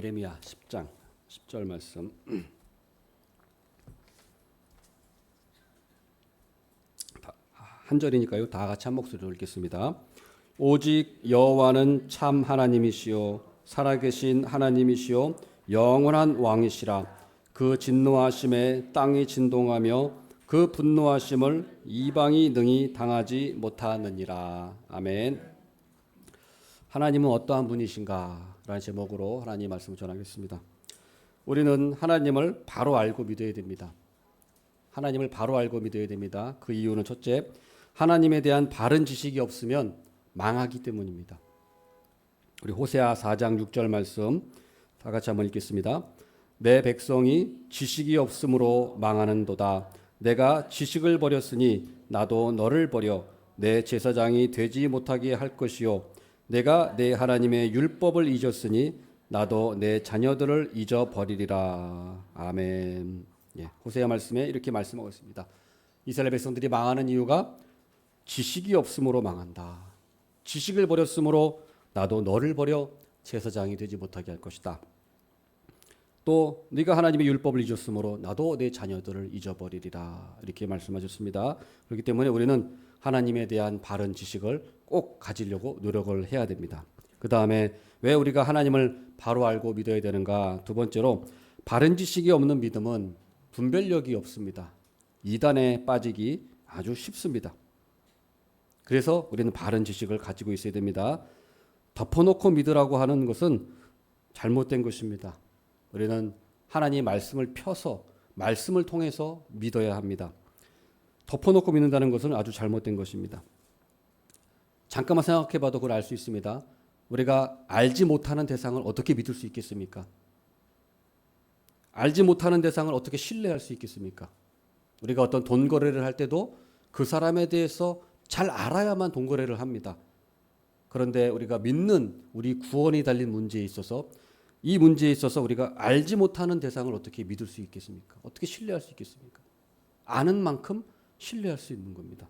예레미야 10장 10절 말씀. 한 절이니까요. 다 같이 한 목소리로 읽겠습니다. 오직 여호와는 참 하나님이시요 살아계신 하나님이시요 영원한 왕이시라. 그 진노하심에 땅이 진동하며 그 분노하심을 이방이 능히 당하지 못하느니라. 아멘. 하나님은 어떠한 분이신가? 라는 제목으로 하나님 말씀을 전하겠습니다. 우리는 하나님을 바로 알고 믿어야 됩니다. 하나님을 바로 알고 믿어야 됩니다. 그 이유는 첫째, 하나님에 대한 바른 지식이 없으면 망하기 때문입니다. 우리 호세아 4장 6절 말씀 다 같이 한번 읽겠습니다. 내 백성이 지식이 없으므로 망하는도다. 내가 지식을 버렸으니 나도 너를 버려 내 제사장이 되지 못하게 할 것이요 내가 내 하나님의 율법을 잊었으니 나도 내 자녀들을 잊어버리리라. 아멘. 호세아 말씀에 이렇게 말씀하고 있습니다. 이스라엘 백성들이 망하는 이유가 지식이 없으므로 망한다. 지식을 버렸으므로 나도 너를 버려 제사장이 되지 못하게 할 것이다. 또 네가 하나님의 율법을 잊었으므로 나도 내 자녀들을 잊어버리리라. 이렇게 말씀하셨습니다. 그렇기 때문에 우리는 하나님에 대한 바른 지식을 꼭 가지려고 노력을 해야 됩니다. 그 다음에 왜 우리가 하나님을 바로 알고 믿어야 되는가? 두 번째로 바른 지식이 없는 믿음은 분별력이 없습니다. 이단에 빠지기 아주 쉽습니다. 그래서 우리는 바른 지식을 가지고 있어야 됩니다. 덮어놓고 믿으라고 하는 것은 잘못된 것입니다. 우리는 하나님의 말씀을 펴서 말씀을 통해서 믿어야 합니다. 덮어놓고 믿는다는 것은 아주 잘못된 것입니다. 잠깐만 생각해봐도 그걸 알 수 있습니다. 우리가 알지 못하는 대상을 어떻게 믿을 수 있겠습니까? 알지 못하는 대상을 어떻게 신뢰할 수 있겠습니까? 우리가 어떤 돈 거래를 할 때도 그 사람에 대해서 잘 알아야만 돈 거래를 합니다. 그런데 우리가 믿는 우리 구원이 달린 문제에 있어서 이 문제에 있어서 우리가 알지 못하는 대상을 어떻게 믿을 수 있겠습니까? 어떻게 신뢰할 수 있겠습니까? 아는 만큼 신뢰할 수 있는 겁니다.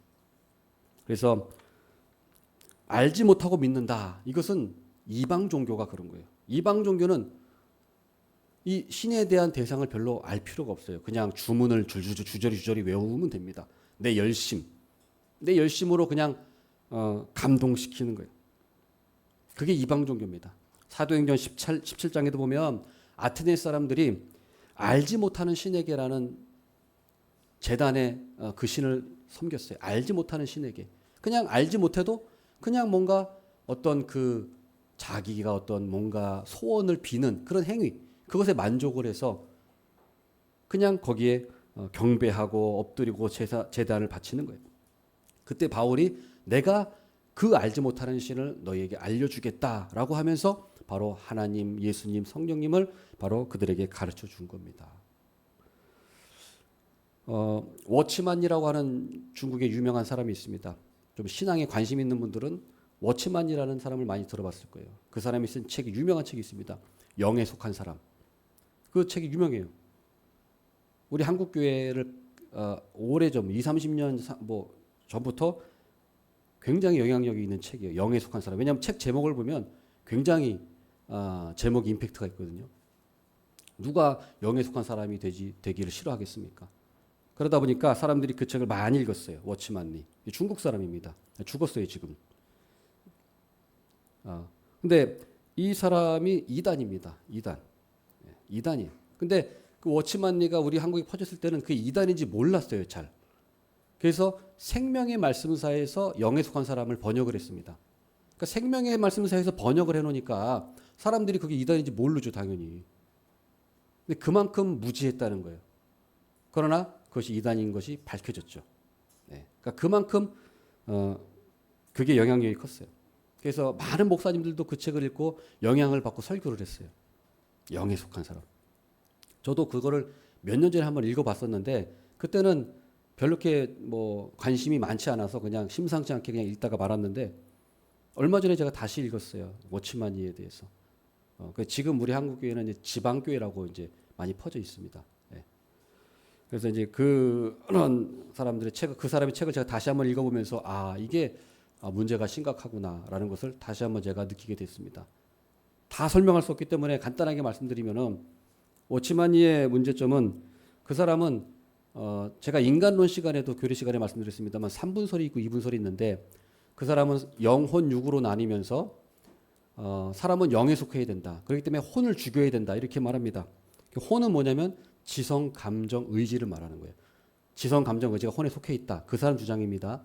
그래서 알지 못하고 믿는다. 이것은 이방 종교가 그런 거예요. 이방 종교는 이 신에 대한 대상을 별로 알 필요가 없어요. 그냥 주문을 주저리 외우면 됩니다. 내 열심으로 그냥 감동시키는 거예요. 그게 이방 종교입니다. 사도행전 17장에도 보면 아테네 사람들이 알지 못하는 신에게라는 제단에 그 신을 섬겼어요. 알지 못하는 신에게. 그냥 알지 못해도 그냥 뭔가 어떤 그 자기가 어떤 뭔가 소원을 비는 그런 행위, 그것에 만족을 해서 그냥 거기에 경배하고 엎드리고 제단을 바치는 거예요. 그때 바울이 내가 그 알지 못하는 신을 너희에게 알려주겠다라고 하면서 바로 하나님, 예수님, 성령님을 바로 그들에게 가르쳐 준 겁니다. 워치만이라고 하는 중국의 유명한 사람이 있습니다. 좀 신앙에 관심 있는 분들은 워치만이라는 사람을 많이 들어봤을 거예요. 그 사람이 쓴 책이 유명한 책이 있습니다. 영에 속한 사람. 그 책이 유명해요. 우리 한국 교회를 오래전 20-30년 전부터 굉장히 영향력이 있는 책이에요. 영에 속한 사람. 왜냐하면 책 제목을 보면 굉장히 제목이 임팩트가 있거든요. 누가 영에 속한 사람이 되기를 싫어하겠습니까? 그러다 보니까 사람들이 그 책을 많이 읽었어요. 워치만리. 중국 사람입니다. 죽었어요, 지금. 근데 이 사람이 이단입니다. 이단이에요. 근데 그 워치만리가 우리 한국에 퍼졌을 때는 그게 이단인지 몰랐어요, 잘. 그래서 생명의 말씀사에서 영에 속한 사람을 번역을 했습니다. 그러니까 생명의 말씀사에서 번역을 해놓으니까 사람들이 그게 이단인지 모르죠, 당연히. 근데 그만큼 무지했다는 거예요. 그러나 그것이 이단인 것이 밝혀졌죠. 그러니까 그만큼 그게 영향력이 컸어요. 그래서 많은 목사님들도 그 책을 읽고 영향을 받고 설교를 했어요. 영에 속한 사람. 저도 그거를 몇 년 전에 한번 읽어봤었는데 그때는 별로 이렇게 관심이 많지 않아서 그냥 심상치 않게 그냥 읽다가 말았는데 얼마 전에 제가 다시 읽었어요. 워치만이에 대해서. 지금 우리 한국 교회는 이제 지방교회라고 이제 많이 퍼져 있습니다. 그래서 이제 그런 사람들의 그 사람의 책을 제가 다시 한번 읽어보면서 이게 문제가 심각하구나라는 것을 다시 한번 제가 느끼게 됐습니다. 다 설명할 수 없기 때문에 간단하게 말씀드리면은 오치마니의 문제점은 그 사람은 제가 인간론 시간에도 교리 시간에 말씀드렸습니다만 3분설이 있고 2분설이 있는데 그 사람은 영혼 육으로 나뉘면서 사람은 영에 속해야 된다. 그렇기 때문에 혼을 죽여야 된다. 이렇게 말합니다. 혼은 뭐냐면 지성, 감정, 의지를 말하는 거예요. 지성, 감정, 의지가 혼에 속해 있다. 그 사람 주장입니다.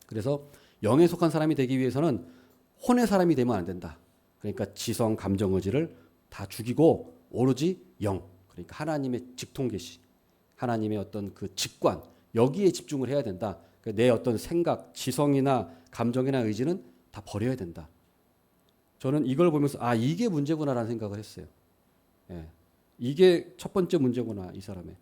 그래서 영에 속한 사람이 되기 위해서는 혼의 사람이 되면 안 된다. 그러니까 지성, 감정, 의지를 다 죽이고 오로지 영, 그러니까 하나님의 직통계시, 하나님의 어떤 그 직관, 여기에 집중을 해야 된다. 그러니까 내 어떤 생각, 지성이나 감정이나 의지는 다 버려야 된다. 저는 이걸 보면서 이게 문제구나라는 생각을 했어요. 예. 이게 첫 번째 문제구나, 이 사람의.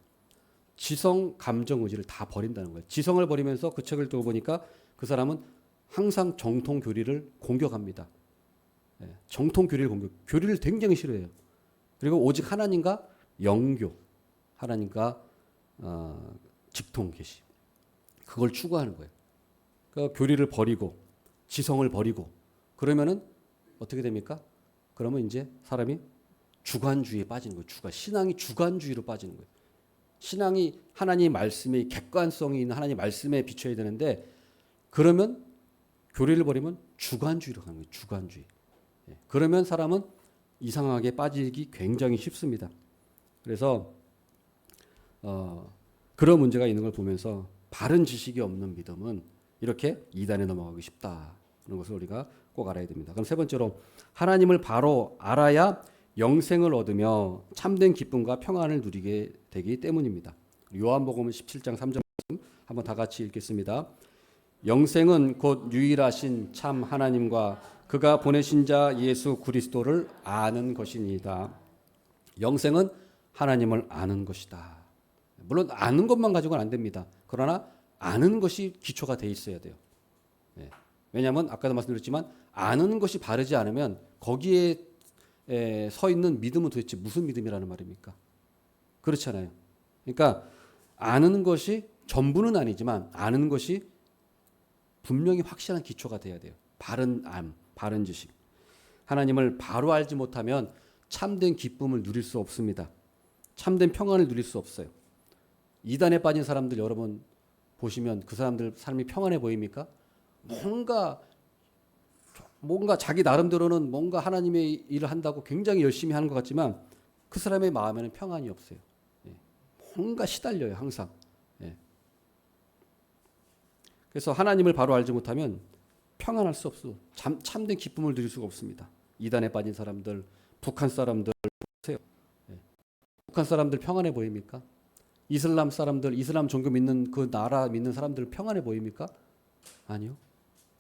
지성, 감정, 의지를 다 버린다는 거예요. 지성을 버리면서 그 책을 읽어보니까 그 사람은 항상 정통 교리를 공격합니다. 예. 정통 교리를 교리를 굉장히 싫어해요. 그리고 오직 하나님과 영교, 하나님과 직통 계시, 그걸 추구하는 거예요. 그러니까 교리를 버리고 지성을 버리고 그러면은 어떻게 됩니까? 그러면 이제 사람이 주관주의에 빠지는 거예요. 신앙이 주관주의로 빠지는 거예요. 신앙이 하나님의 말씀의 객관성이 있는 하나님의 말씀에 비춰야 되는데 그러면 교리를 버리면 주관주의로 가는 거예요. 주관주의. 예. 그러면 사람은 이상하게 빠지기 굉장히 쉽습니다. 그래서 그런 문제가 있는 걸 보면서 바른 지식이 없는 믿음은 이렇게 이단에 넘어가기 쉽다는 것을 우리가 꼭 알아야 됩니다. 그럼 세 번째로 하나님을 바로 알아야 영생을 얻으며 참된 기쁨과 평안을 누리게 되기 때문입니다. 요한복음 17장 3절 말씀 한번 다 같이 읽겠습니다. 영생은 곧 유일하신 참 하나님과 그가 보내신 자 예수 그리스도를 아는 것이니이다. 영생은 하나님을 아는 것이다. 물론 아는 것만 가지고는 안 됩니다. 그러나 아는 것이 기초가 돼 있어야 돼요. 네. 왜냐하면 아까도 말씀드렸지만 아는 것이 바르지 않으면 거기에 서 있는 믿음은 도대체 무슨 믿음이라는 말입니까? 그렇잖아요. 그러니까 아는 것이 전부는 아니지만 아는 것이 분명히 확실한 기초가 돼야 돼요. 바른 암, 바른 지식. 하나님을 바로 알지 못하면 참된 기쁨을 누릴 수 없습니다. 참된 평안을 누릴 수 없어요. 이단에 빠진 사람들 여러분 보시면 그 사람들 삶이 평안해 보입니까? 뭔가 자기 나름대로는 뭔가 하나님의 일을 한다고 굉장히 열심히 하는 것 같지만 그 사람의 마음에는 평안이 없어요. 뭔가 시달려요, 항상. 그래서 하나님을 바로 알지 못하면 평안할 수 없어. 참된 기쁨을 누릴 수가 없습니다. 이단에 빠진 사람들, 북한 사람들 보세요. 북한 사람들 평안해 보입니까? 이슬람 사람들, 이슬람 종교 믿는 그 나라 믿는 사람들 평안해 보입니까? 아니요.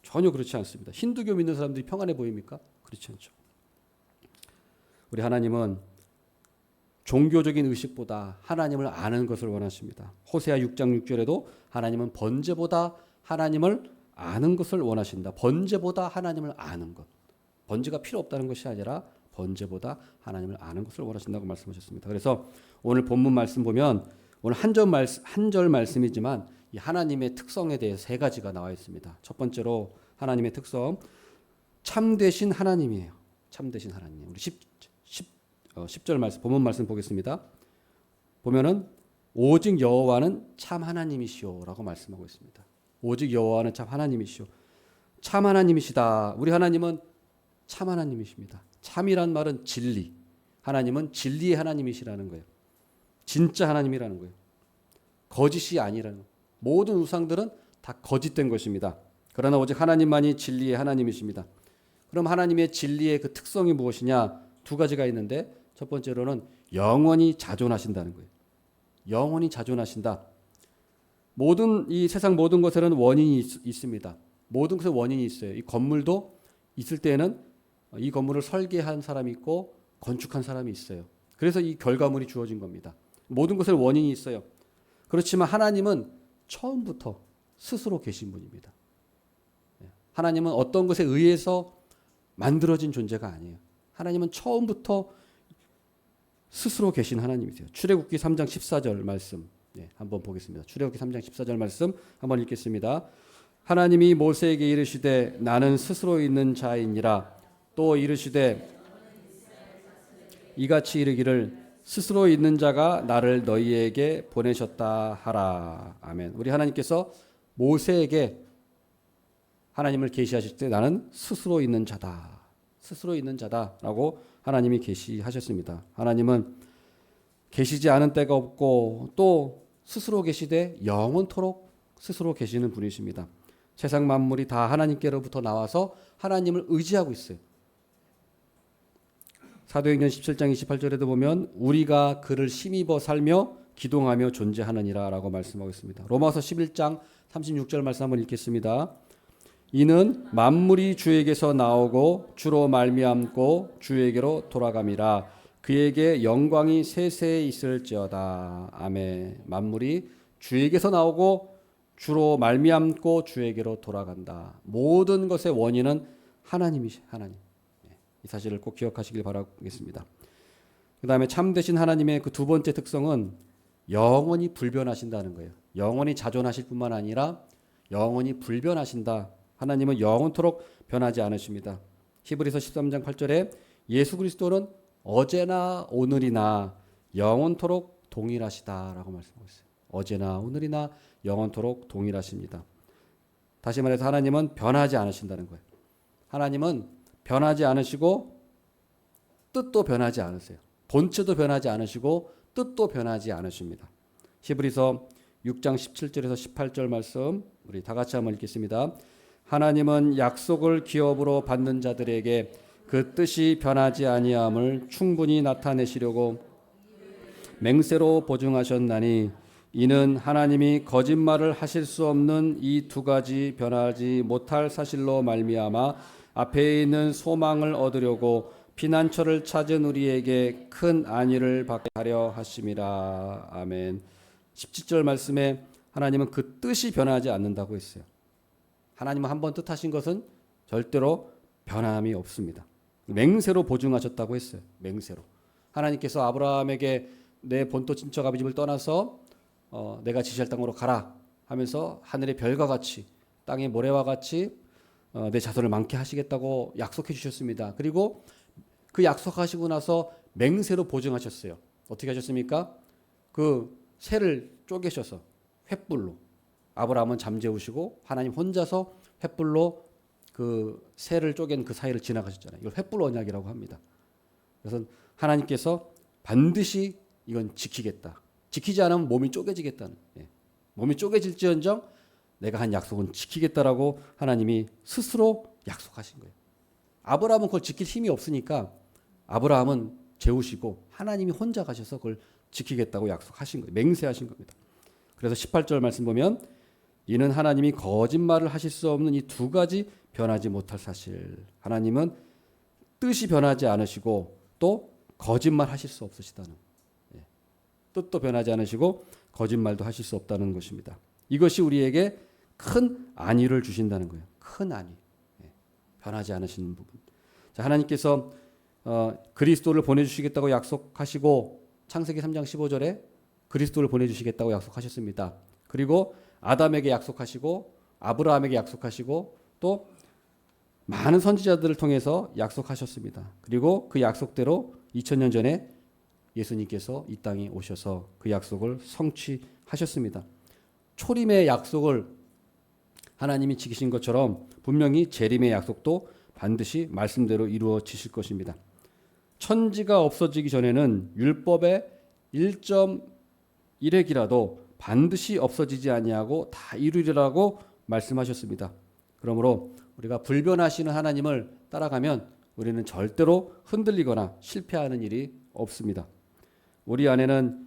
전혀 그렇지 않습니다. 힌두교 믿는 사람들이 평안해 보입니까? 그렇지 않죠. 우리 하나님은 종교적인 의식보다 하나님을 아는 것을 원하십니다. 호세아 6장 6절에도 하나님은 번제보다 하나님을 아는 것을 원하신다. 번제보다 하나님을 아는 것. 번제가 필요 없다는 것이 아니라 번제보다 하나님을 아는 것을 원하신다고 말씀하셨습니다. 그래서 오늘 본문 말씀 보면 오늘 한 절 말씀이지만 이 하나님의 특성에 대해 세 가지가 나와 있습니다. 첫 번째로 하나님의 특성, 참되신 하나님이에요. 참되신 하나님. 우리 10절 말씀, 본문 말씀 보겠습니다. 보면은 오직 여호와는 참 하나님이시오라고 말씀하고 있습니다. 오직 여호와는 참 하나님이시오. 참 하나님이시다. 우리 하나님은 참 하나님이십니다. 참이란 말은 진리. 하나님은 진리의 하나님이시라는 거예요. 진짜 하나님이라는 거예요. 거짓이 아니라는 거예요. 모든 우상들은 다 거짓된 것입니다. 그러나 오직 하나님만이 진리의 하나님이십니다. 그럼 하나님의 진리의 그 특성이 무엇이냐? 두 가지가 있는데 첫 번째로는 영원히 자존하신다는 거예요. 영원히 자존하신다. 이 세상 모든 것에는 원인이 있습니다. 모든 것에 원인이 있어요. 이 건물도 있을 때에는 이 건물을 설계한 사람이 있고 건축한 사람이 있어요. 그래서 이 결과물이 주어진 겁니다. 모든 것에 원인이 있어요. 그렇지만 하나님은 처음부터 스스로 계신 분입니다. 하나님은 어떤 것에 의해서 만들어진 존재가 아니에요. 하나님은 처음부터 스스로 계신 하나님이세요. 출애굽기 3장 14절 말씀 한번 보겠습니다. 출애굽기 3장 14절 말씀 한번 읽겠습니다. 하나님이 모세에게 이르시되 나는 스스로 있는 자이니라. 또 이르시되 이같이 이르기를 스스로 있는 자가 나를 너희에게 보내셨다 하라. 아멘. 우리 하나님께서 모세에게 하나님을 계시하실 때 나는 스스로 있는 자다. 스스로 있는 자다라고 하나님이 계시하셨습니다. 하나님은 계시지 않은 때가 없고 또 스스로 계시되 영원토록 스스로 계시는 분이십니다. 세상 만물이 다 하나님께로부터 나와서 하나님을 의지하고 있어요. 사도행전 17장 28절에도 보면 우리가 그를 힘입어 살며 기동하며 존재하느니라 라고 말씀하고 있습니다. 로마서 11장 36절 말씀 한번 읽겠습니다. 이는 만물이 주에게서 나오고 주로 말미암고 주에게로 돌아감이라. 그에게 영광이 세세에 있을지어다. 아멘. 만물이 주에게서 나오고 주로 말미암고 주에게로 돌아간다. 모든 것의 원인은 하나님이시 하나님. 이 사실을 꼭 기억하시길 바라겠습니다. 그 다음에 참되신 하나님의 그 두 번째 특성은 영원히 불변하신다는 거예요. 영원히 자존하실 뿐만 아니라 영원히 불변하신다. 하나님은 영원토록 변하지 않으십니다. 히브리서 13장 8절에 예수 그리스도는 어제나 오늘이나 영원토록 동일하시다라고 말씀하고 있어요. 어제나 오늘이나 영원토록 동일하십니다. 다시 말해서 하나님은 변하지 않으신다는 거예요. 하나님은 변하지 않으시고 뜻도 변하지 않으세요. 본체도 변하지 않으시고 뜻도 변하지 않으십니다. 히브리서 6장 17절에서 18절 말씀 우리 다 같이 한번 읽겠습니다. 하나님은 약속을 기업으로 받는 자들에게 그 뜻이 변하지 아니함을 충분히 나타내시려고 맹세로 보증하셨나니 이는 하나님이 거짓말을 하실 수 없는 이 두 가지 변하지 못할 사실로 말미암아 앞에 있는 소망을 얻으려고 피난처를 찾은 우리에게 큰 안위를 받게 하려 하심이라. 아멘. 17절 말씀에 하나님은 그 뜻이 변하지 않는다고 했어요. 하나님은 한번 뜻하신 것은 절대로 변함이 없습니다. 맹세로 보증하셨다고 했어요. 맹세로. 하나님께서 아브라함에게 내 본토 친척 아비 집을 떠나서 내가 지시할 땅으로 가라 하면서 하늘의 별과 같이 땅의 모래와 같이 내 자손을 많게 하시겠다고 약속해 주셨습니다. 그리고 그 약속하시고 나서 맹세로 보증하셨어요. 어떻게 하셨습니까? 그 새를 쪼개셔서 횃불로 아브라함은 잠재우시고 하나님 혼자서 횃불로 그 새를 쪼갠 그 사이를 지나가셨잖아요. 이걸 횃불 언약이라고 합니다. 그래서 하나님께서 반드시 이건 지키겠다. 지키지 않으면 몸이 쪼개지겠다는. 몸이 쪼개질지언정 내가 한 약속은 지키겠다라고 하나님이 스스로 약속하신 거예요. 아브라함은 그걸 지킬 힘이 없으니까 아브라함은 재우시고 하나님이 혼자 가셔서 그걸 지키겠다고 약속하신 거예요. 맹세하신 겁니다. 그래서 18절 말씀 보면 이는 하나님이 거짓말을 하실 수 없는 이 두 가지 변하지 못할 사실. 하나님은 뜻이 변하지 않으시고 또 거짓말 하실 수 없으시다는. 뜻도 변하지 않으시고 거짓말도 하실 수 없다는 것입니다. 이것이 우리에게 큰 안위를 주신다는 거예요. 큰 안위. 변하지 않으시는 부분. 자, 하나님께서 그리스도를 보내주시겠다고 약속하시고 창세기 3장 15절에 그리스도를 보내주시겠다고 약속하셨습니다. 그리고 아담에게 약속하시고 아브라함에게 약속하시고 또 많은 선지자들을 통해서 약속하셨습니다. 그리고 그 약속대로 2000년 전에 예수님께서 이 땅에 오셔서 그 약속을 성취하셨습니다. 초림의 약속을 하나님이 지키신 것처럼 분명히 재림의 약속도 반드시 말씀대로 이루어지실 것입니다. 천지가 없어지기 전에는 율법의 1.1획이라도 반드시 없어지지 아니하고 다 이루리라고 말씀하셨습니다. 그러므로 우리가 불변하시는 하나님을 따라가면 우리는 절대로 흔들리거나 실패하는 일이 없습니다. 우리 안에는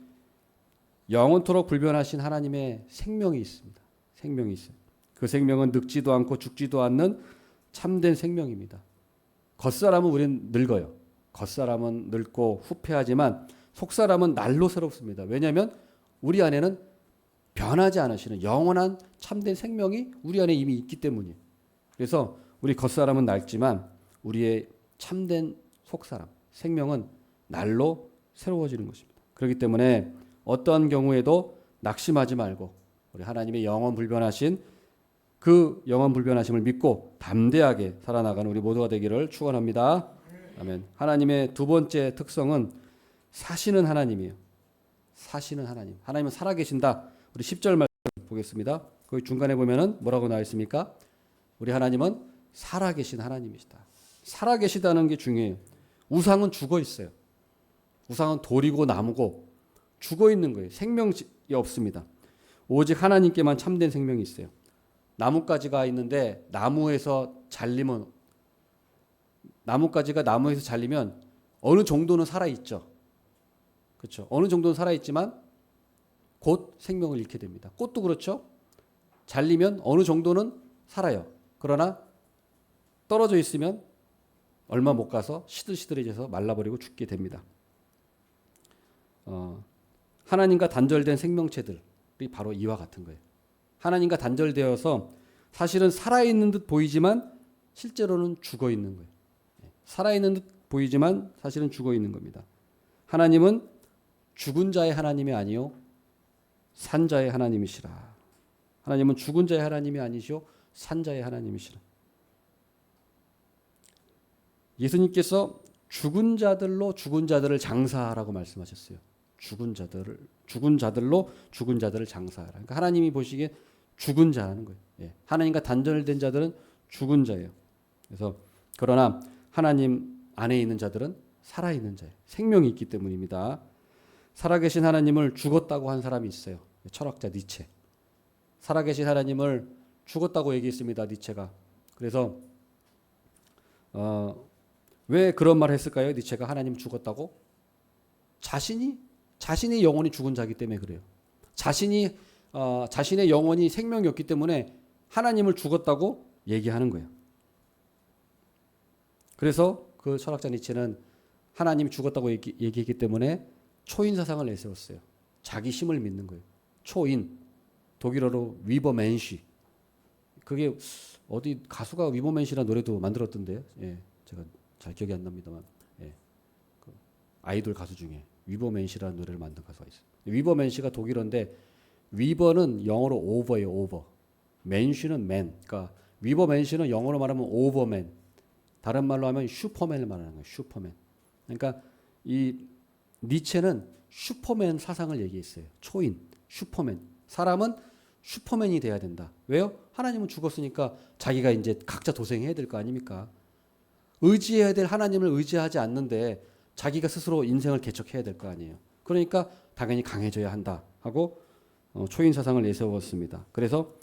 영원토록 불변하신 하나님의 생명이 있습니다. 생명이 있어요. 그 생명은 늙지도 않고 죽지도 않는 참된 생명입니다. 겉사람은 우리는 늙어요. 겉사람은 늙고 후패하지만 속사람은 날로 새롭습니다. 왜냐하면 우리 안에는 변하지 않으시는 영원한 참된 생명이 우리 안에 이미 있기 때문이에요. 그래서 우리 겉사람은 낡지만 우리의 참된 속사람, 생명은 날로 새로워지는 것입니다. 그렇기 때문에 어떠한 경우에도 낙심하지 말고 우리 하나님의 영원 불변하신 그 영원 불변하심을 믿고 담대하게 살아나가는 우리 모두가 되기를 축원합니다. 아멘. 하나님의 두 번째 특성은 사시는 하나님이에요. 사시는 하나님. 하나님은 살아계신다. 우리 10절 말씀 보겠습니다. 거기 중간에 보면은 뭐라고 나와 있습니까? 우리 하나님은 살아계신 하나님이시다. 살아계시다는 게 중요해요. 우상은 죽어 있어요. 우상은 돌이고 나무고 죽어 있는 거예요. 생명이 없습니다. 오직 하나님께만 참된 생명이 있어요. 나뭇가지가 있는데 나무에서 잘리면 어느 정도는 살아있죠. 그렇죠. 어느 정도는 살아있지만 곧 생명을 잃게 됩니다. 꽃도 그렇죠. 잘리면 어느 정도는 살아요. 그러나 떨어져 있으면 얼마 못 가서 시들시들해져서 말라버리고 죽게 됩니다. 하나님과 단절된 생명체들이 바로 이와 같은 거예요. 하나님과 단절되어서 사실은 살아있는 듯 보이지만 실제로는 죽어 있는 거예요. 살아있는 듯 보이지만 사실은 죽어 있는 겁니다. 하나님은 죽은 자의 하나님이 아니요 산자의 하나님이시라. 하나님은 죽은 자의 하나님이 아니시오 산자의 하나님이시라. 예수님께서 죽은 자들로 죽은 자들을 장사하라고 말씀하셨어요. 죽은 자들로 죽은 자들을 장사하라. 그러니까 하나님이 보시기에 죽은 자라는 거예요. 예. 하나님과 단절된 자들은 죽은 자예요. 그래서 그러나 하나님 안에 있는 자들은 살아있는 자예요. 생명이 있기 때문입니다. 살아계신 하나님을 죽었다고 한 사람이 있어요. 철학자 니체. 살아계신 하나님을 죽었다고 얘기했습니다. 니체가. 그래서 왜 그런 말을 했을까요? 니체가 하나님 죽었다고? 자신의 영혼이 죽은 자이기 때문에 그래요. 자신의 영혼이 생명이 없기 때문에 하나님을 죽었다고 얘기하는 거예요. 그래서 그 철학자 니체는 하나님이 죽었다고 얘기했기 때문에 초인 사상을 내세웠어요. 자기 힘을 믿는 거예요. 초인, 독일어로 위버맨시. 그게 어디 가수가 위버맨시라는 노래도 만들었던데요. 예, 제가 잘 기억이 안 납니다만, 예, 그 아이돌 가수 중에 위버맨시라는 노래를 만든 가수가 있어요. 위버맨시가 독일어인데 위버는 영어로 오버예요. 오버. 맨시는 맨. 그러니까 위버맨시는 영어로 말하면 오버맨. 다른 말로 하면 슈퍼맨을 말하는 거예요. 슈퍼맨. 그러니까 이 니체는 슈퍼맨 사상을 얘기했어요. 초인, 슈퍼맨. 사람은 슈퍼맨이 돼야 된다. 왜요? 하나님은 죽었으니까 자기가 이제 각자 도생해야 될 거 아닙니까? 의지해야 될 하나님을 의지하지 않는데 자기가 스스로 인생을 개척해야 될 거 아니에요. 그러니까 당연히 강해져야 한다 하고 초인 사상을 내세웠습니다. 그래서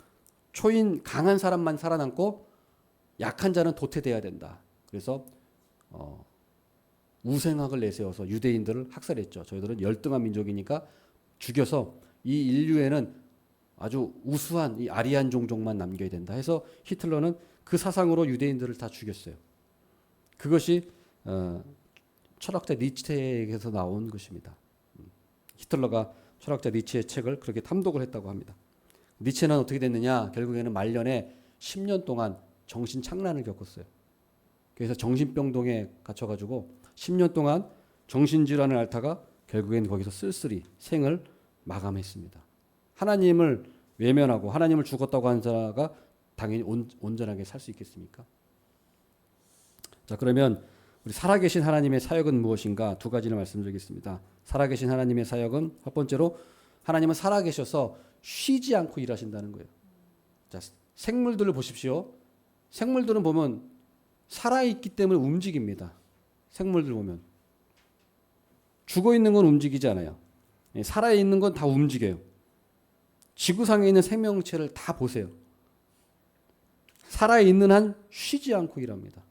강한 사람만 살아남고 약한 자는 도태돼야 된다. 그래서 우생학을 내세워서 유대인들을 학살했죠. 저희들은 열등한 민족이니까 죽여서 이 인류에는 아주 우수한 이 아리안 종족만 남겨야 된다 해서 히틀러는 그 사상으로 유대인들을 다 죽였어요. 그것이 철학자 니체에게서 나온 것입니다. 히틀러가 철학자 니체의 책을 그렇게 탐독을 했다고 합니다. 니체는 어떻게 됐느냐? 결국에는 말년에 10년 동안 정신착란을 겪었어요. 그래서 정신병동에 갇혀가지고 10년 동안 정신질환을 앓다가 결국엔 거기서 쓸쓸히 생을 마감했습니다. 하나님을 외면하고 하나님을 죽었다고 한 자가 당연히 온전하게 살 수 있겠습니까? 자, 그러면 우리 살아계신 하나님의 사역은 무엇인가? 두 가지를 말씀드리겠습니다. 살아계신 하나님의 사역은 첫 번째로 하나님은 살아계셔서 쉬지 않고 일하신다는 거예요. 자, 생물들을 보십시오. 생물들은 보면 살아있기 때문에 움직입니다. 생물들 보면 죽어 있는 건 움직이지 않아요. 살아있는 건 다 움직여요. 지구상에 있는 생명체를 다 보세요. 살아있는 한 쉬지 않고 일합니다.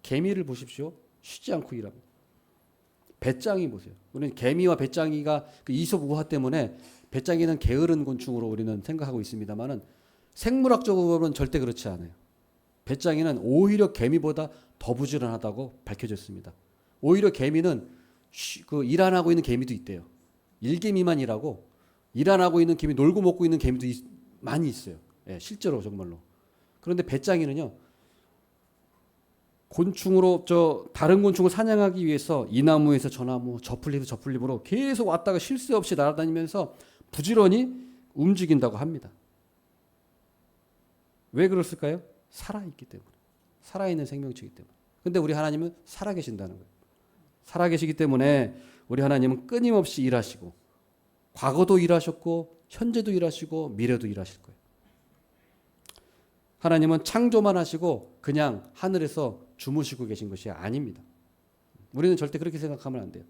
개미를 보십시오. 쉬지 않고 일합니다. 배짱이 보세요. 우리는 개미와 배짱이가 그 이솝 우화 때문에 배짱이는 게으른 곤충으로 우리는 생각하고 있습니다만은 생물학적으로는 절대 그렇지 않아요. 배짱이는 오히려 개미보다 더 부지런하다고 밝혀졌습니다. 오히려 개미는 일 안 하고 있는 개미도 있대요. 일개미만 일하고 일 안 하고 있는 개미, 놀고 먹고 있는 개미도 많이 있어요. 예, 실제로 정말로. 그런데 배짱이는요, 곤충으로 다른 곤충을 사냥하기 위해서 이 나무에서 저 나무, 저 풀잎에서 저 풀잎으로 계속 왔다가 쉴 새 없이 날아다니면서 부지런히 움직인다고 합니다. 왜 그랬을까요? 살아있기 때문에. 살아있는 생명체이기 때문에. 근데 우리 하나님은 살아계신다는 거예요. 살아계시기 때문에 우리 하나님은 끊임없이 일하시고 과거도 일하셨고 현재도 일하시고 미래도 일하실 거예요. 하나님은 창조만 하시고 그냥 하늘에서 주무시고 계신 것이 아닙니다. 우리는 절대 그렇게 생각하면 안 돼요.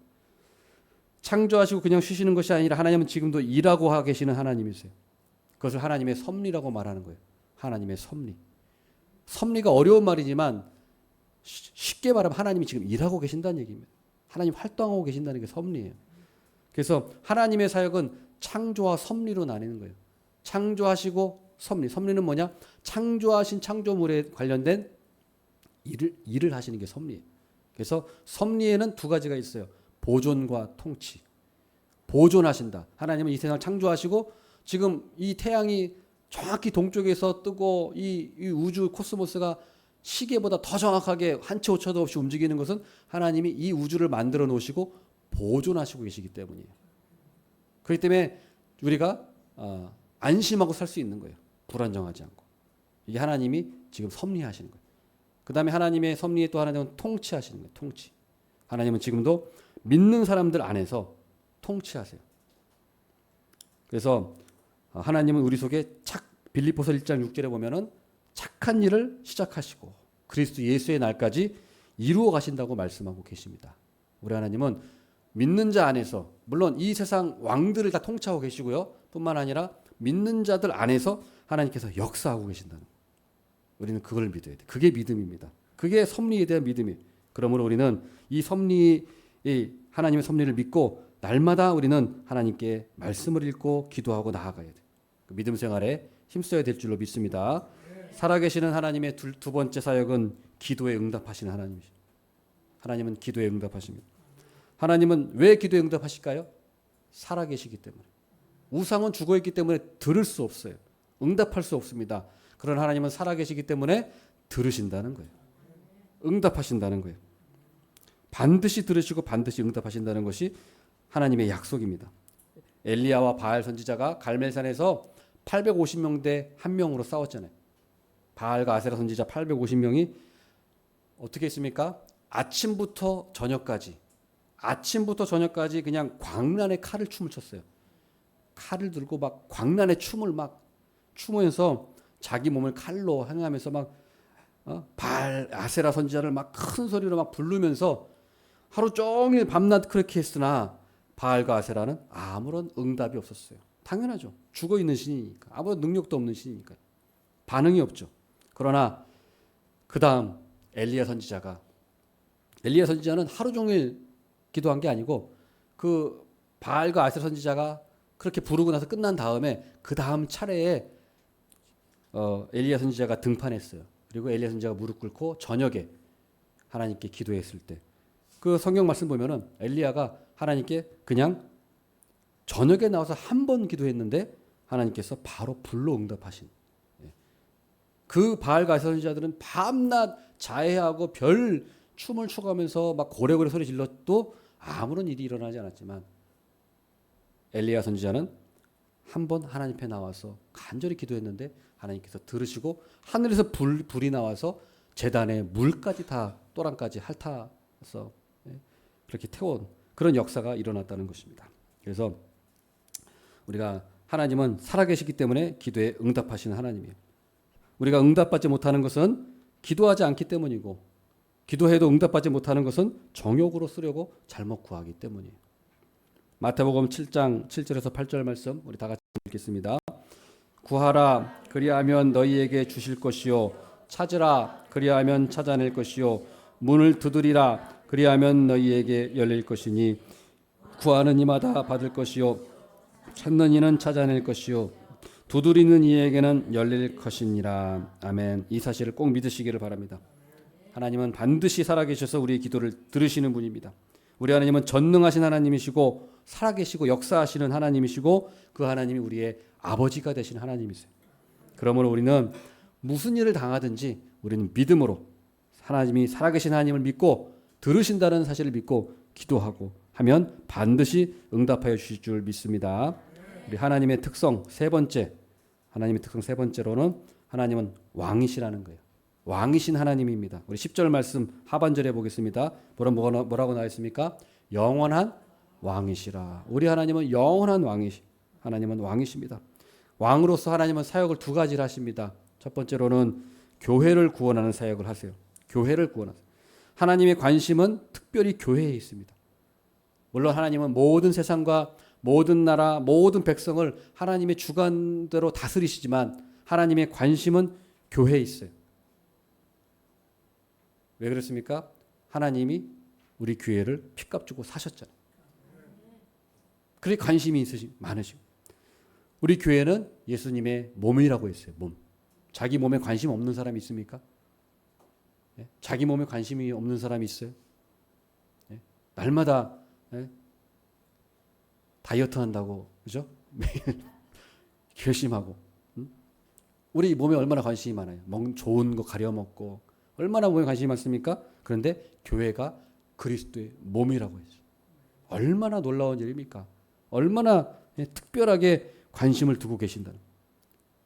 창조하시고 그냥 쉬시는 것이 아니라 하나님은 지금도 일하고 하고 계시는 하나님이세요. 그것을 하나님의 섭리라고 말하는 거예요. 하나님의 섭리. 섭리가 어려운 말이지만 쉽게 말하면 하나님이 지금 일하고 계신다는 얘기입니다. 하나님 활동하고 계신다는 게 섭리예요. 그래서 하나님의 사역은 창조와 섭리로 나뉘는 거예요. 창조하시고 섭리. 섭리는 뭐냐? 창조하신 창조물에 관련된 일을 하시는 게 섭리예요. 그래서 섭리에는 두 가지가 있어요. 보존과 통치. 보존하신다. 하나님은 이 세상을 창조하시고 지금 이 태양이 정확히 동쪽에서 뜨고 이 우주 코스모스가 시계보다 더 정확하게 한 치 오차도 없이 움직이는 것은 하나님이 이 우주를 만들어 놓으시고 보존하시고 계시기 때문이에요. 그렇기 때문에 우리가 안심하고 살 수 있는 거예요. 불안정하지 않고. 이게 하나님이 지금 섭리하시는 거예요. 그 다음에 하나님의 섭리에 또 하나님은 통치하시는 거예요. 통치. 하나님은 지금도 믿는 사람들 안에서 통치하세요. 그래서 하나님은 우리 속에 빌립보서 1장 6절에 보면은 착한 일을 시작하시고 그리스도 예수의 날까지 이루어 가신다고 말씀하고 계십니다. 우리 하나님은 믿는 자 안에서 물론 이 세상 왕들을 다 통치하고 계시고요. 뿐만 아니라 믿는 자들 안에서 하나님께서 역사하고 계신다는 거예요. 우리는 그걸 믿어야 돼. 그게 믿음입니다. 그게 섭리에 대한 믿음이에요. 그러므로 우리는 이 하나님의 섭리를 믿고 날마다 우리는 하나님께 말씀을 읽고 기도하고 나아가야 돼. 그 믿음 생활에 힘써야 될 줄로 믿습니다. 살아계시는 하나님의 두 번째 사역은 기도에 응답하시는 하나님이십니다. 하나님은 기도에 응답하십니다. 하나님은 왜 기도에 응답하실까요? 살아계시기 때문에. 우상은 죽어있기 때문에 들을 수 없어요. 응답할 수 없습니다. 그러나 하나님은 살아계시기 때문에 들으신다는 거예요. 응답하신다는 거예요. 반드시 들으시고 반드시 응답하신다는 것이 하나님의 약속입니다. 엘리야와 바알 선지자가 갈멜산에서 850명 대 1명으로 싸웠잖아요. 바알과 아세라 선지자 850명이 어떻게 했습니까? 아침부터 저녁까지 그냥 광란의 칼을 춤을 췄어요. 칼을 들고 막 광란의 춤을 막 추면서 자기 몸을 칼로 행하면서 막 바알 아세라 선지자를 막 큰 소리로 막 부르면서 하루 종일 밤낮 그렇게 했으나 바알과 아세라는 아무런 응답이 없었어요. 당연하죠. 죽어 있는 신이니까. 아무런 능력도 없는 신이니까. 반응이 없죠. 그러나 그 다음 엘리야 선지자는 하루 종일 기도한 게 아니고 그 바알과 아세라 선지자가 그렇게 부르고 나서 끝난 다음에 그 다음 차례에 엘리야 선지자가 등판했어요. 그리고 엘리야 선지자가 무릎 꿇고 저녁에 하나님께 기도했을 때 그 성경 말씀 보면은 엘리야가 하나님께 그냥 저녁에 나와서 한 번 기도했는데 하나님께서 바로 불로 응답하신. 그 바알과 아세라 선지자들은 밤낮 자해하고 별 춤을 춰가면서 막 고래고래 소리 질러도 아무런 일이 일어나지 않았지만 엘리야 선지자는 한 번 하나님 앞에 나와서 간절히 기도했는데 하나님께서 들으시고 하늘에서 불이 나와서 제단에 물까지 다 또랑까지 핥아서 그렇게 태운 그런 역사가 일어났다는 것입니다. 그래서 우리가 하나님은 살아계시기 때문에 기도에 응답하시는 하나님이에요. 우리가 응답받지 못하는 것은 기도하지 않기 때문이고 기도해도 응답받지 못하는 것은 정욕으로 쓰려고 잘못 구하기 때문이에요. 마태복음 7장 7절에서 8절 말씀 우리 다 같이 읽겠습니다. 구하라 그리하면 너희에게 주실 것이요 찾으라 그리하면 찾아낼 것이요 문을 두드리라 그리하면 너희에게 열릴 것이니 구하는 이마다 받을 것이요 찾는 이는 찾아낼 것이요 두드리는 이에게는 열릴 것이니라. 아멘. 이 사실을 꼭 믿으시기를 바랍니다. 하나님은 반드시 살아계셔서 우리의 기도를 들으시는 분입니다. 우리 하나님은 전능하신 하나님이시고 살아계시고 역사하시는 하나님이시고 그 하나님이 우리의 아버지가 되신 하나님이세요. 그러므로 우리는 무슨 일을 당하든지 우리는 믿음으로 하나님이 살아계신 하나님을 믿고 들으신다는 사실을 믿고 기도하고 하면 반드시 응답하여 주실 줄 믿습니다. 우리 하나님의 특성 세 번째로는 하나님은 왕이시라는 거예요. 왕이신 하나님입니다. 우리 10절 말씀 하반절에 보겠습니다. 뭐라고 나와 있습니까? 영원한 왕이시라. 우리 하나님은 영원한 하나님은 왕이십니다. 왕으로서 하나님은 사역을 두 가지를 하십니다. 첫 번째로는 교회를 구원하는 사역을 하세요. 교회를 구원하세요. 하나님의 관심은 특별히 교회에 있습니다. 물론 하나님은 모든 세상과 모든 나라, 모든 백성을 하나님의 주관대로 다스리시지만 하나님의 관심은 교회에 있어요. 왜 그렇습니까? 하나님이 우리 교회를 피값 주고 사셨잖아요. 그래 관심이 많으시고 우리 교회는 예수님의 몸이라고 했어요. 몸. 자기 몸에 관심 없는 사람이 있습니까? 예? 자기 몸에 관심이 없는 사람이 있어요? 예? 날마다 다이어트 한다고 그죠? 매일 결심하고 우리 몸에 얼마나 관심이 많아요. 좋은 거 가려 먹고 얼마나 몸에 관심이 많습니까? 그런데 교회가 그리스도의 몸이라고 했어요. 얼마나 놀라운 일입니까? 얼마나 특별하게 관심을 두고 계신다는.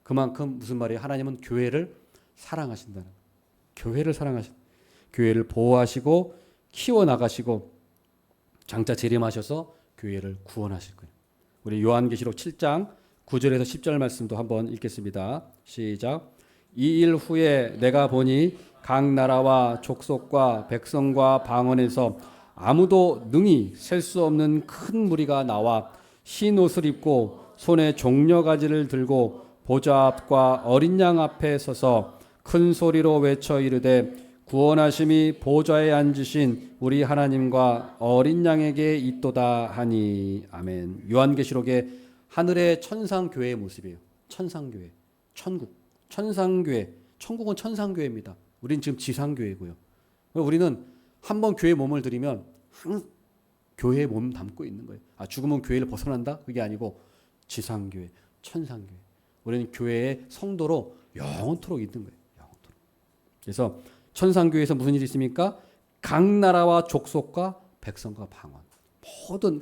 그만큼 무슨 말이에요? 하나님은 교회를 사랑하신다는. 교회를 사랑하신다. 교회를 보호하시고 키워나가시고 장차 재림하셔서 교회를 구원하실 거예요. 우리 요한계시록 7장 9절에서 10절 말씀도 한번 읽겠습니다. 시작. 이 일 후에 내가 보니 각 나라와 족속과 백성과 방언에서 아무도 능히 셀 수 없는 큰 무리가 나와 흰 옷을 입고 손에 종려가지를 들고 보좌 앞과 어린 양 앞에 서서 큰 소리로 외쳐 이르되 구원하심이 보좌에 앉으신 우리 하나님과 어린 양에게 있도다 하니. 아멘. 요한계시록의 하늘의 천상교회의 모습이에요. 천상교회, 천국, 천상교회. 천국은 천상교회입니다. 우린 지금 지상교회고요. 우리는 한번 교회 몸을 들이면 교회의 몸 담고 있는 거예요. 죽으면 교회를 벗어난다? 그게 아니고 지상교회, 천상교회. 우리는 교회의 성도로 영원토록 있는 거예요. 영원토록. 그래서 천상교회에서 무슨 일이 있습니까? 각 나라와 족속과 백성과 방언. 모든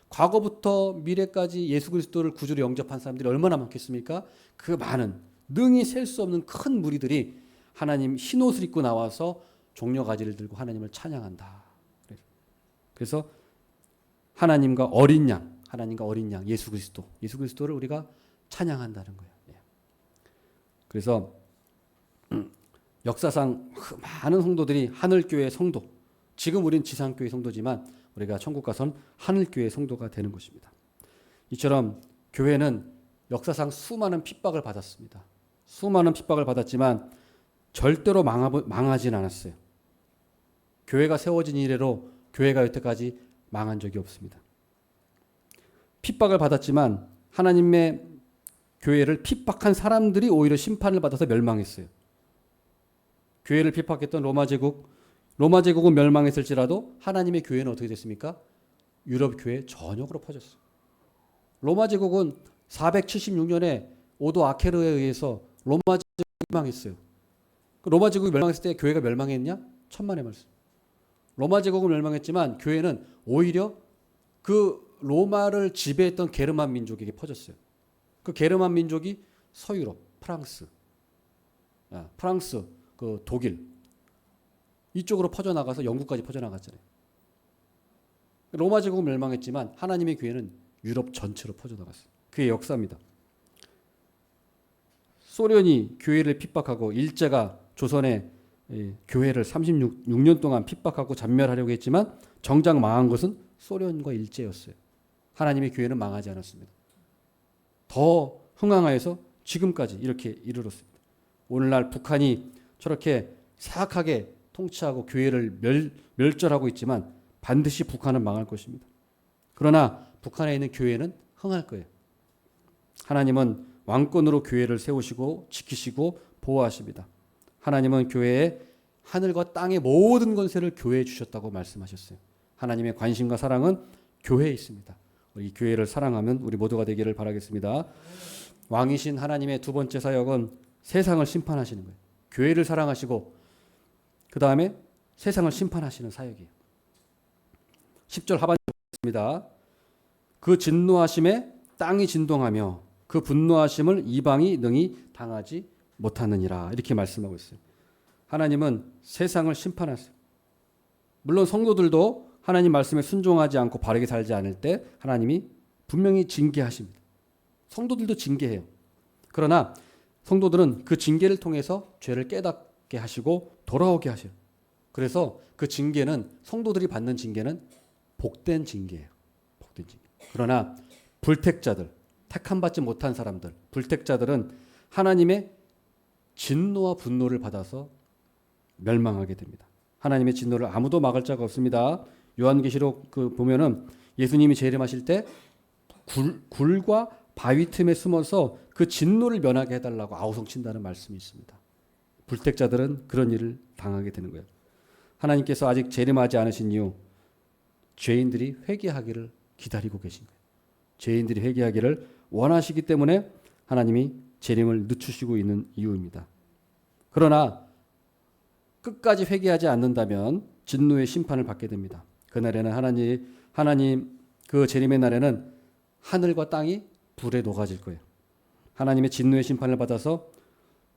과거부터 미래까지 예수 그리스도를 구주로 영접한 사람들이 얼마나 많겠습니까? 그 많은 능히 셀 수 없는 큰 무리들이 하나님 흰옷을 입고 나와서 종려가지를 들고 하나님을 찬양한다. 그래서 하나님과 어린 양, 예수 그리스도를 우리가 찬양한다는 거예요. 그래서 역사상 많은 성도들이 하늘교회 성도, 지금 우린 지상교회 성도지만 우리가 천국 가서는 하늘교회 성도가 되는 것입니다. 이처럼 교회는 역사상 수많은 핍박을 받았습니다. 수많은 핍박을 받았지만 절대로 망하진 않았어요. 교회가 세워진 이래로 교회가 여태까지 망한 적이 없습니다. 픽박을 받았지만 하나님의 교회를 핍박한 사람들이 오히려 심판을 받아서 멸망했어요. 교회를 핍박했던 로마 제국은 멸망했을지라도 하나님의 교회는 어떻게 됐습니까? 유럽 교회 전역으로 퍼졌어요. 로마 제국은 476년에 오도 아케르에 의해서 로마 제국이 멸망했어요. 로마 제국이 멸망했을 때 교회가 멸망했냐? 천만의 말씀. 로마 제국은 멸망했지만 교회는 오히려 그 로마를 지배했던 게르만 민족에게 퍼졌어요. 그 게르만 민족이 서유럽, 프랑스, 독일 이쪽으로 퍼져나가서 영국까지 퍼져나갔잖아요. 로마 제국은 멸망했지만 하나님의 교회는 유럽 전체로 퍼져나갔어요. 그게 역사입니다. 소련이 교회를 핍박하고 일제가 조선의 교회를 36년 동안 핍박하고 잔멸하려고 했지만 정작 망한 것은 소련과 일제였어요. 하나님의 교회는 망하지 않았습니다. 더 흥황하여서 지금까지 이렇게 이르렀습니다. 오늘날 북한이 저렇게 사악하게 통치하고 교회를 멸절하고 있지만 반드시 북한은 망할 것입니다. 그러나 북한에 있는 교회는 흥할 거예요. 하나님은 왕권으로 교회를 세우시고 지키시고 보호하십니다. 하나님은 교회에 하늘과 땅의 모든 권세를 교회에 주셨다고 말씀하셨어요. 하나님의 관심과 사랑은 교회에 있습니다. 우리 교회를 사랑하면 우리 모두가 되기를 바라겠습니다. 왕이신 하나님의 두 번째 사역은 세상을 심판하시는 거예요. 교회를 사랑하시고 그 다음에 세상을 심판하시는 사역이에요. 10절 하반절입니다. 그 진노하심에 땅이 진동하며 그 분노하심을 이방이 능히 당하지 못하느니라 이렇게 말씀하고 있어요. 하나님은 세상을 심판하세요. 물론 성도들도 하나님 말씀에 순종하지 않고 바르게 살지 않을 때 하나님이 분명히 징계하십니다. 성도들도 징계해요. 그러나 성도들은 그 징계를 통해서 죄를 깨닫게 하시고 돌아오게 하셔요. 그래서 그 징계는, 성도들이 받는 징계는 복된 징계예요. 복된 징계. 그러나 불택자들, 택함받지 못한 사람들, 불택자들은 하나님의 진노와 분노를 받아서 멸망하게 됩니다. 하나님의 진노를 아무도 막을 자가 없습니다. 요한계시록 보면은 예수님이 재림하실 때 굴과 바위 틈에 숨어서 그 진노를 면하게 해달라고 아우성친다는 말씀이 있습니다. 불택자들은 그런 일을 당하게 되는 거예요. 하나님께서 아직 재림하지 않으신 이유, 죄인들이 회개하기를 기다리고 계신 거예요. 죄인들이 회개하기를 원하시기 때문에 하나님이 재림을 늦추시고 있는 이유입니다. 그러나 끝까지 회개하지 않는다면 진노의 심판을 받게 됩니다. 그날에는 하나님 그 재림의 날에는 하늘과 땅이 불에 녹아질 거예요. 하나님의 진노의 심판을 받아서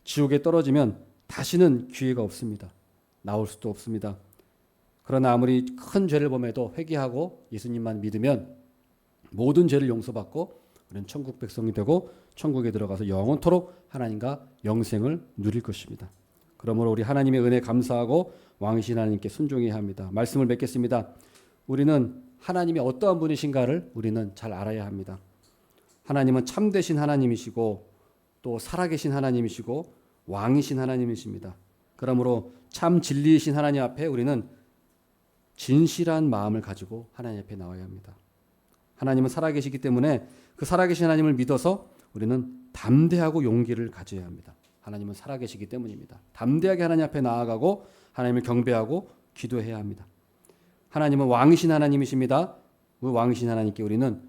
지옥에 떨어지면 다시는 기회가 없습니다. 나올 수도 없습니다. 그러나 아무리 큰 죄를 범해도 회개하고 예수님만 믿으면 모든 죄를 용서받고 우리는 천국 백성이 되고 천국에 들어가서 영원토록 하나님과 영생을 누릴 것입니다. 그러므로 우리 하나님의 은혜 감사하고 왕이신 하나님께 순종해야 합니다. 말씀을 맺겠습니다. 우리는 하나님이 어떠한 분이신가를 우리는 잘 알아야 합니다. 하나님은 참되신 하나님이시고 또 살아계신 하나님이시고 왕이신 하나님이십니다. 그러므로 참 진리이신 하나님 앞에 우리는 진실한 마음을 가지고 하나님 앞에 나와야 합니다. 하나님은 살아계시기 때문에 그 살아계신 하나님을 믿어서 우리는 담대하고 용기를 가져야 합니다. 하나님은 살아계시기 때문입니다. 담대하게 하나님 앞에 나아가고 하나님을 경배하고 기도해야 합니다. 하나님은 왕이신 하나님이십니다. 그 왕이신 하나님께 우리는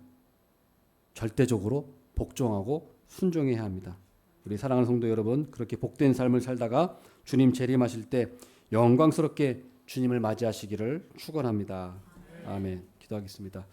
절대적으로 복종하고 순종해야 합니다. 우리 사랑하는 성도 여러분, 그렇게 복된 삶을 살다가 주님 재림하실 때 영광스럽게 주님을 맞이하시기를 축원합니다. 아멘. 기도하겠습니다.